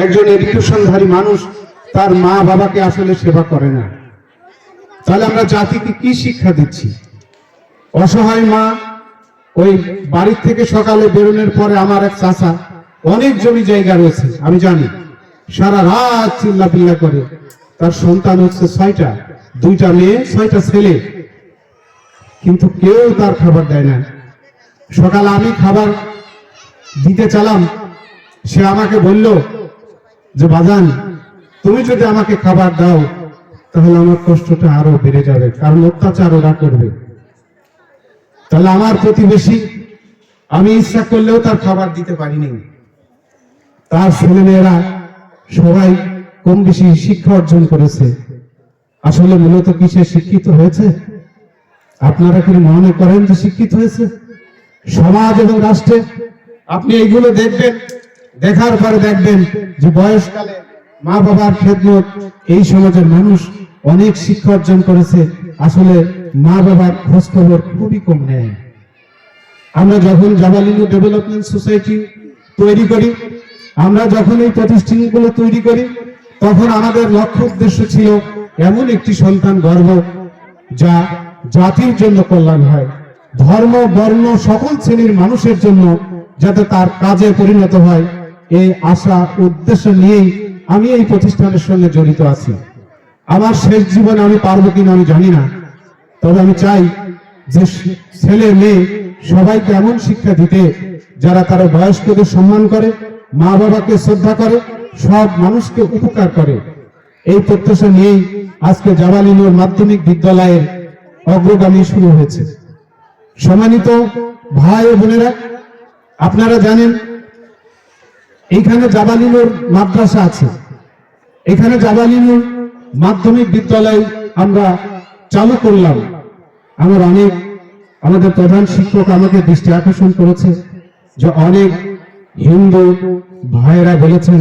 একজন এডুকেশনধারী মানুষ তার মা বাবাকে আসলে সেবা করে না, তাহলে আমরা জাতিকে কি শিক্ষা দিচ্ছি? অসহায় মা, ওই বাড়ির থেকে সকালে বেরোনোর পরে আমার এক চাচা, অনেক জমি জায়গা রয়েছে আমি জানি, সারা রাত চিল্লা পিল্লা করে, তার সন্তান হচ্ছে 6টা, 2টা মেয়ে 6টা ছেলে, কিন্তু কেউ তার খাবার দেয় না। সকালে আমি খাবার দিতে চালাম, সে আমাকে বলল যে বাজান, তুমি যদি আমাকে খাবার দাও তাহলে আমার কষ্টটা আরো বেড়ে যাবে, কারণ অত্যাচার ওরা করবে। তাহলে আমার প্রতিবেশী, আমি ইচ্ছা করলেও তার খাবার দিতে পারিনি। তার ছেলেমেয়েরা সবাই কম বেশি শিক্ষা অর্জন করেছে। আসলে মূলত কিসে শিক্ষিত হয়েছে? আপনারা কি মনে করেন যে শিক্ষিত হয়েছে? সমাজ এবং রাষ্ট্রে আপনি এইগুলো দেখবেন, দেখার পরে দেখবেন যে বয়সকালে মা বাবার খেদমত, এই সমাজের মানুষ অনেক শিক্ষা অর্জন করেছে। আসলে মা বাবার খোঁজ খবর খুবই কম নেয়। আমরা যখন জাবালিনু ডেভেলপমেন্ট সোসাইটি তৈরি করি, আমরা যখন এই প্রতিষ্ঠানগুলো তৈরি করি, তখন আমাদের লক্ষ্য উদ্দেশ্য ছিল এমন একটি সন্তান গর্ভ যা জাতির জন্য কল্যাণ হয়, ধর্ম বর্ণ সকল শ্রেণীর মানুষের জন্য যাতে তার কাজে পরিণত হয়, এই আশা উদ্দেশ্য নিয়েই আমি এই প্রতিষ্ঠানের সঙ্গে জড়িত আছি। আমার শেষ জীবনে আমি পারবো কিনা আমি জানি না, তবে আমি চাই যে ছেলে মেয়ে সবাইকে এমন শিক্ষা দিতে যারা তারা বয়স্কদের সম্মান করে, মা বাবাকে শ্রদ্ধা করে, সব মানুষকে উপকার করে। এই প্রত্যাশা নিয়েই আজকে জাবালিনুর মাধ্যমিক বিদ্যালয়ের অগ্রগামী শুরু হয়েছে। সম্মানিত ভাই ও বোনেরা, আপনারা জানেন এইখানে জাবালিনুর মাদ্রাসা আছে, এখানে জাবালিনুর মাধ্যমিক বিদ্যালয় আমরা চালু করলাম। আমাদের প্রধান শিক্ষক আমাকে দৃষ্টি আকর্ষণ করেছে যে অনেক হিন্দু ভাইয়েরা বলেছেন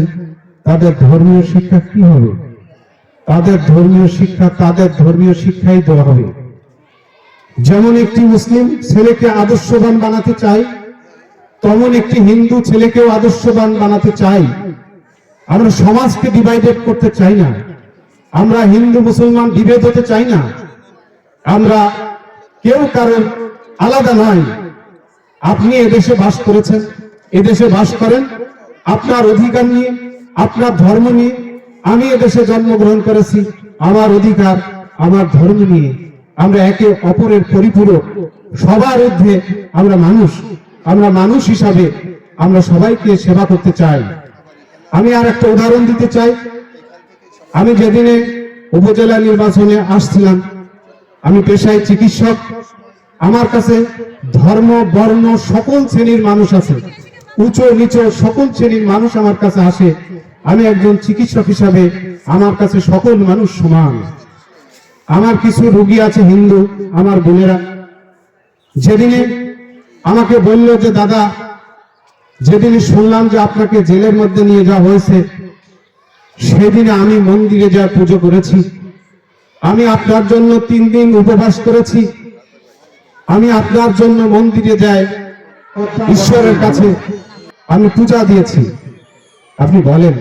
তাদের ধর্মীয় শিক্ষা কি হবে, তাদের ধর্মীয় শিক্ষাই দেওয়া হবে। যেমন একটি মুসলিম ছেলেকে আদর্শবান বানাতে চাই, তেমন একটি হিন্দু ছেলেকেও আদর্শবান বানাতে চাই। আমরা সমাজকে ডিভাইডেড করতে চাই না, আমরা হিন্দু মুসলমান বিভেদ হতে চাই না, আমরা কেউ কারণ আলাদা নয়। আপনি এদেশে বাস করেছেন, এদেশে বাস করেন আপনার অধিকার নিয়ে, আপনার ধর্ম নিয়ে। আমি এদেশে জন্মগ্রহণ করেছি আমার অধিকার, আমার ধর্ম নিয়ে। আমরা একে অপরের পরিপূরক, সবার ঊর্ধ্বে আমরা মানুষ হিসাবে আমরা সবাইকে সেবা করতে চাই। আমি আর একটা উদাহরণ দিতে চাই। আমি যেদিনে উপজেলা নির্বাচনে আসছিলাম, আমি পেশায় চিকিৎসক, আমার কাছে ধর্ম বর্ণ সকল শ্রেণীর মানুষ আছে, উঁচু নিচু সকল শ্রেণীর মানুষ আমার কাছে আসে। আমি একজন চিকিৎসক হিসাবে আমার কাছে সকল মানুষ সমান। আমার কিছু রোগী আছে হিন্দু আমার বোনেরা, যেদিনে আমাকে বলল যে দাদা, যেদিনে শুনলাম যে আপনাকে জেলের মধ্যে নিয়ে যাওয়া হয়েছে, সেদিনে আমি মন্দিরে যা পুজো করেছি, আমি আপনার জন্য 3 দিন উপবাস করেছি, আমি আপনার জন্য মন্দিরে যাই, ঈশ্বরের কাছে আমি পূজা দিয়েছি। আপনি বলেন,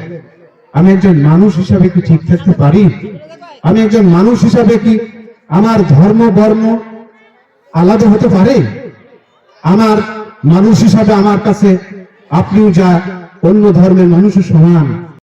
আমি একজন মানুষ হিসাবে কি ঠিক থাকতে পারি? আমি একজন মানুষ হিসাবে কি আমার ধর্ম বর্ণ আলাদা হতে পারে? আমার মানুষ হিসাবে আমার কাছে আপনিও যা, অন্য ধর্মের মানুষও সমান।